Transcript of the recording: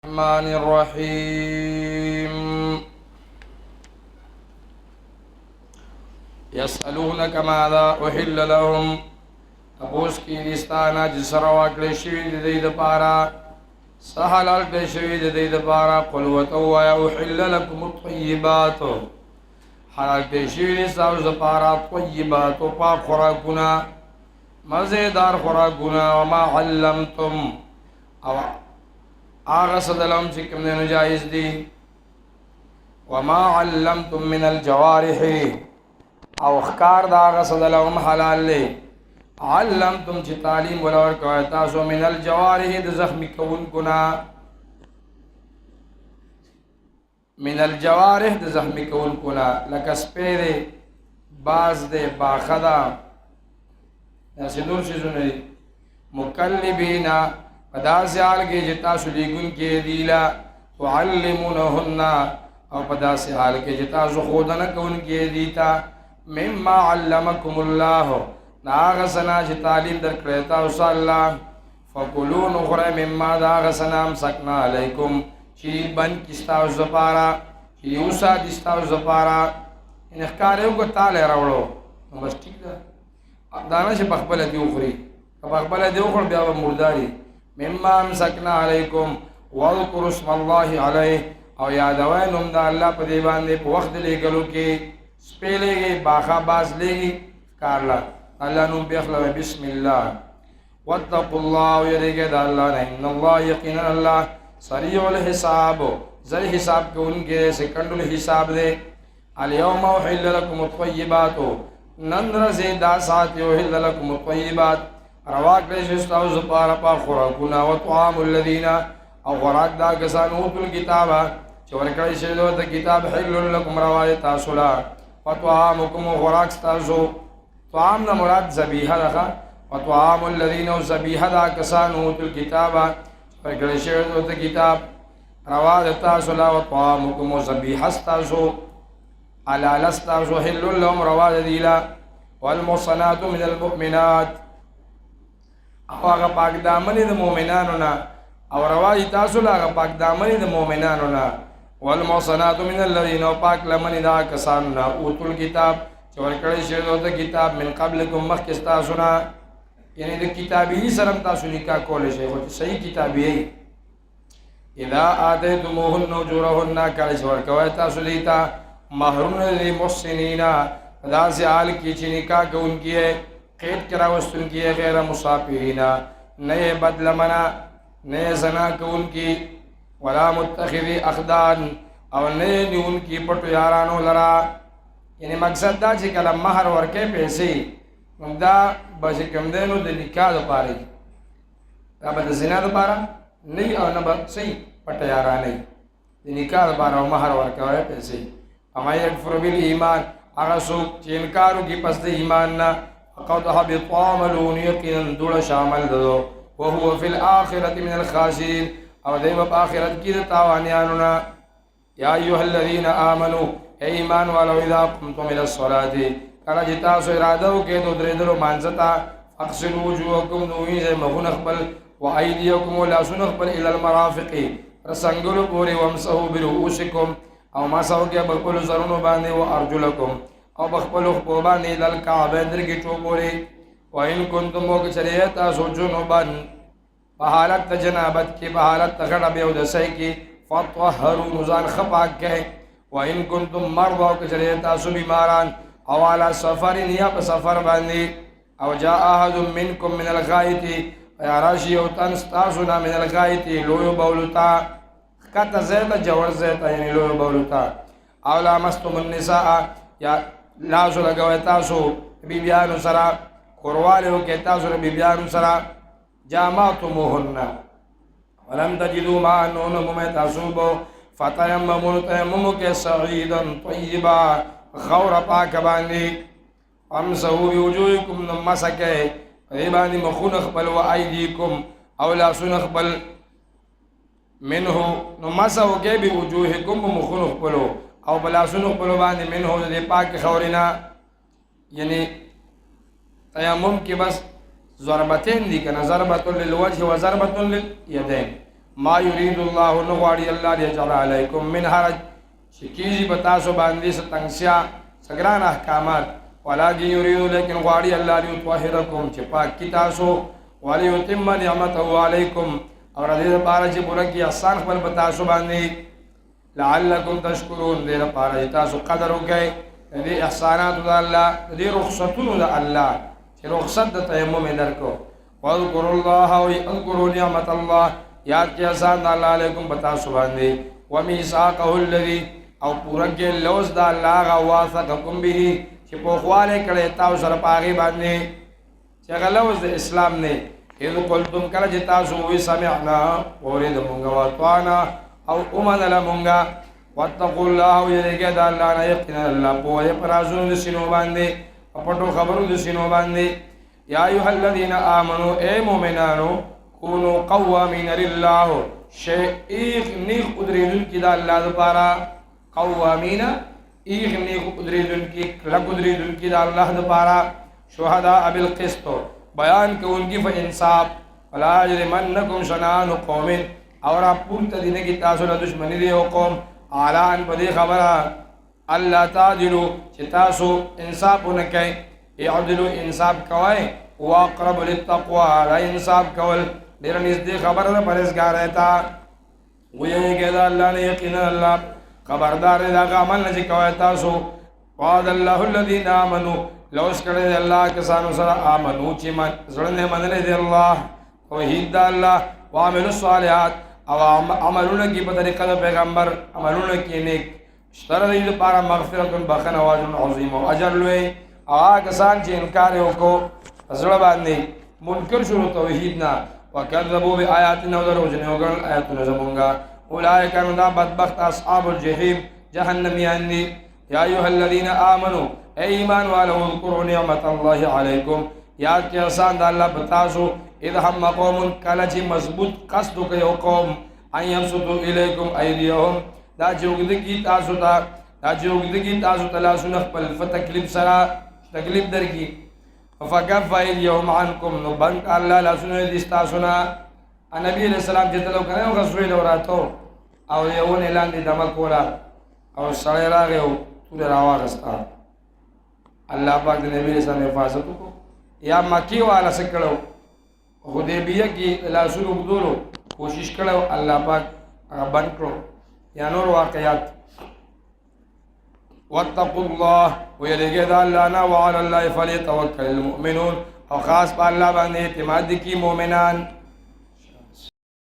الرحمن الرحيم يسألونك ماذا أحل لهم تپوس کی دستانا جسر واکل شوید دید پارا سحلال کل شوید دید پارا قل وتوایا أحل لكم الطيبات حلال کل شوید ساوز پارا طيبات پاک خوراکنا مزیدار خوراکنا وما علمتم او آغا صدلهم چکم دینو جائز دی وما علمتم من الجوارح او اخکار دا آغا صدلهم حلال لی علمتم چی تعلیم ولور کوئی تاسو من الجوارح دا زخمی کون کنا من الجوارح دا زخمی کون کنا لکسپی دے باز دے باخدا ایسی دور چیزوں نے مکلبینا پدا سے حال کے جتا سلیگن کے دیلا تعلمونہن او پدا سے حال کے جتا زخودنک ان کے دیتا مما علمکم اللہ ناغسنا چی تعلیم در کرتا اسا اللہ فکلون اخرى مما داغسنا مسکنا علیکم چی بن کستا زپارا چی اوسا دستا زپارا ان اخکاریو کو تالے روڑو بس ٹھیک دا دانا چی بخبل دیو خری بخبل دیو خور بیابا مرداری مما امسکنا علیکم واذکر اسم اللہ علیہ او یادوینم دا اللہ پا دیبان دے پا وقت لے گلو کے سپے لے گی باخا باز لے گی کارلا اللہ نم بیخلا بسم اللہ واتقوا اللہ یرگے دا اللہ ان اللہ یقینا اللہ سریع الحساب زر حساب کے ان کے سکنڈ الحساب دے اليوم احل لکم الطیبات نندر زیدہ ساتھ احل لکم الطیبات رواق لیشستاو زپارا پا خوراکونا و طعام الذین او خوراک دا کسان اوتو الكتابا چورکڑی شدو تا کتاب حل لکم روائی تاسولا و طعامکم و خوراک ستاسو طعام نا مراد زبیحہ دخا و طعام الذین و زبیحہ دا کسان اوتو الكتابا چورکڑی شدو تا کتاب روائی تاسولا و طعامکم و زبیحہ ستاسو علال ستاسو حل لهم روائی دیلا والمصنات من المؤمنات او آغا پاک دامنی دا مومنانونا او رواجی تاسولا آغا پاک دامنی دا مومنانونا والمحصنات من الذین او پاک لمنی دا کسانونا اوتو الكتاب چورکڑی شدو دا کتاب من قبلکم مخکستاسونا یعنی دا کتابی ہی سرم تاسو نکاح کولے شیخو صحیح کتابی ہے اذا آتیتموہن اجورہن کالی چورکوی تاسو دیتا محرون دی محسنینا دا سے آل کی چی نکاح کہ ان کی ہے قید کرا وستن کی غیر مصافحینا نئے بدلمنا نئے زنا کو ان کی ولا متخذی اخدان او نئے دی ان کی پٹو یارانو لرا یعنی مقصد دا چی کلم مہر ورکے پیسے دا بشکم دینو دی نکاح دا پاری دا با دا زنا دا پارا نئی او نبا سی پٹو یاران نئی دی نکاح دا پارا و مہر ورکے ہوئے پیسے اما یکفر بالایمان اگا سوک چی انکارو کی پس دی ایماننا قد حبط عمل یقینا دوڑ شامل دو وهو فی الآخرة من الخاسرین او دیم اب آخرت کی تاوانیانونا یا ایوہ الذین آمنوا اے ایمان والو اذا قمتم الى الصلاة کلا جتاسو ارادو کے دو دردلو مانزتا اقصلوا وجوہکم دوئی سے مغن اخبل و ایدیکم لا سنخبل الى المرافق رسنگلو پوری وامسہو برؤوسکم او مسہو کے بقبل ضرونو باندے و ارجلکم او بخبلو خبوبانی للکعبین در کی چوپوری وَإِن كُنْتُمْ مُكْسَرِيَتَا سُجُنُبًا بحالت جنابت کی بحالت غڑب یود سی کی فَطْوَحَرُوا نزان خپاک کے وَإِن كُنْتُمْ مَرْضَوْ كَسَرِيَتَا سُبِمَاران اوالا سفرین یا پسفر باندی او جاء أَحَدٌ مِّنْكُمْ مِنَ الْغَائِتِ وَيَرَاشِيَوْ تَنْسْتَاسُنَا مِنَ الْغَائِتِ لویو بولتا کتا زیتا جور زیتا یعنی لویو بولتا اولا مستم النساء یا لاسو لگوی تاسو بی بیانو سرا قروالیو کے تاسو بی بیانو سرا جامعتموہن ولم تجدو معنون ممی تاسوبو فتیممون تیممو کے سعیدا طیبا غور پاک باندی امسہو بیوجوئکم نمسکے ریبانی مخون اخبل و ایدیکم اولا سن اخبل منہو نمسہو کے بیوجوئکم مخون اخبلو او بلا سنو پلو باندې منہو دے پاک خورینا یعنی تیمم کی بس ضربتین دی کنا ضربت للوجه و ضربت للیدین ما یرید الله نغواړي الله لیجعل علیکم من حرج چې کیږي په تاسو باندې څه تنګسیا څه ګران احکامات ولکن یرید لیکن غواړي الله لیطهرکم چې پاک کی تاسو ولیتم نعمته علیکم اور دې لپاره چې پوره کی احسان خپل په تاسو باندې لعلکم تشکرون دې لپاره چې تاسو قدر وکړئ دې احسانات د الله دې رخصتونو د الله چې رخصت د تیمم درکو واذکروا الله واذکروا نعمت الله یاد کې احسان د الله علیکم په تاسو باندې ومیثاقه الذی او پوره کې لوز د الله غا واثقکم به چې په خواله کړه تاسو سره پاغي باندې چې غلوز د اسلام نه اذ قلتم کله چې تاسو وی سمعنا اورید مونږه واطعنا او امن لمونږه واتقوا الله ويرګه د الله نه یقینا الله په پرازونو د سينو باندې پټو خبرو د سينو باندې یا ایها الذين امنوا اي مؤمنانو كونوا قوامين لله شيخ نیک قدرتون کی د الله لپاره قوامین ایغ نیک قدرتون کی کلا قدرتون کی د الله لپاره شهداء بالقسط بیان کوونکی په انصاف ولا یجرمنکم شنآن قوم اور پورته دینه کی تاسو له دشمنی دی او قوم اعلان په دې خبره الله تعالی چې تاسو انصاف ونکئ اعدلوا انصاف کوئ واقرب للتقوى را انصاف کول ډیر نږدې خبره ده پرهیزګار تا ویږي دا الله نه یقینا الله خبردار دا عمل نه کوي تاسو وعد الله الذين امنوا لوس کړه الله کسانو سره امنو چې من زړه منل دي الله توحید الله وعملوا الصالحات او عملونه کی په طریقه د پیغمبر عملونه کی نیک ستر دې لپاره مغفرت بخنه واجر عظیم او اجر لوی هغه کسان چې انکار وکړو زړه باندې منکر شروع توحید نه وکذبوا بآیاتنا ودروجن وګل آیاتنا زمونږه اولئک انهم بدبخت اصحاب الجحیم جهنميان یا ایها الذين امنوا ایمان والو اذكروا نعمت الله علیکم یاد کې احسان د الله بتاسو اذ هم قوم کله چې مضبوط قصد کوي قوم ان يبسطوا الیکم ایدیهم دا جوګد کی تاسو ته دا جوګد کی تاسو ته لاسونه خپل فتکلیف سره تکلیف درکې فكف اليوم عنكم نبن الله لاسونه دي تاسو نه نبی علیہ السلام چې تلو کړو غزوې لوراتو او یو نه لاندې دمل کولا او سړی راغی او ټول راوغستا الله پاک د نبی رسول حفاظت کو یا مکی والا سکړو حدیبیه کې لاسونو بدلو کوشش کړو الله پاک بند کړو یا نور واقعات واتقوا الله ويلګي دا الله نه وعلى الله فليتوكل المؤمنون او خاص په الله باندې اعتماد کی مؤمنان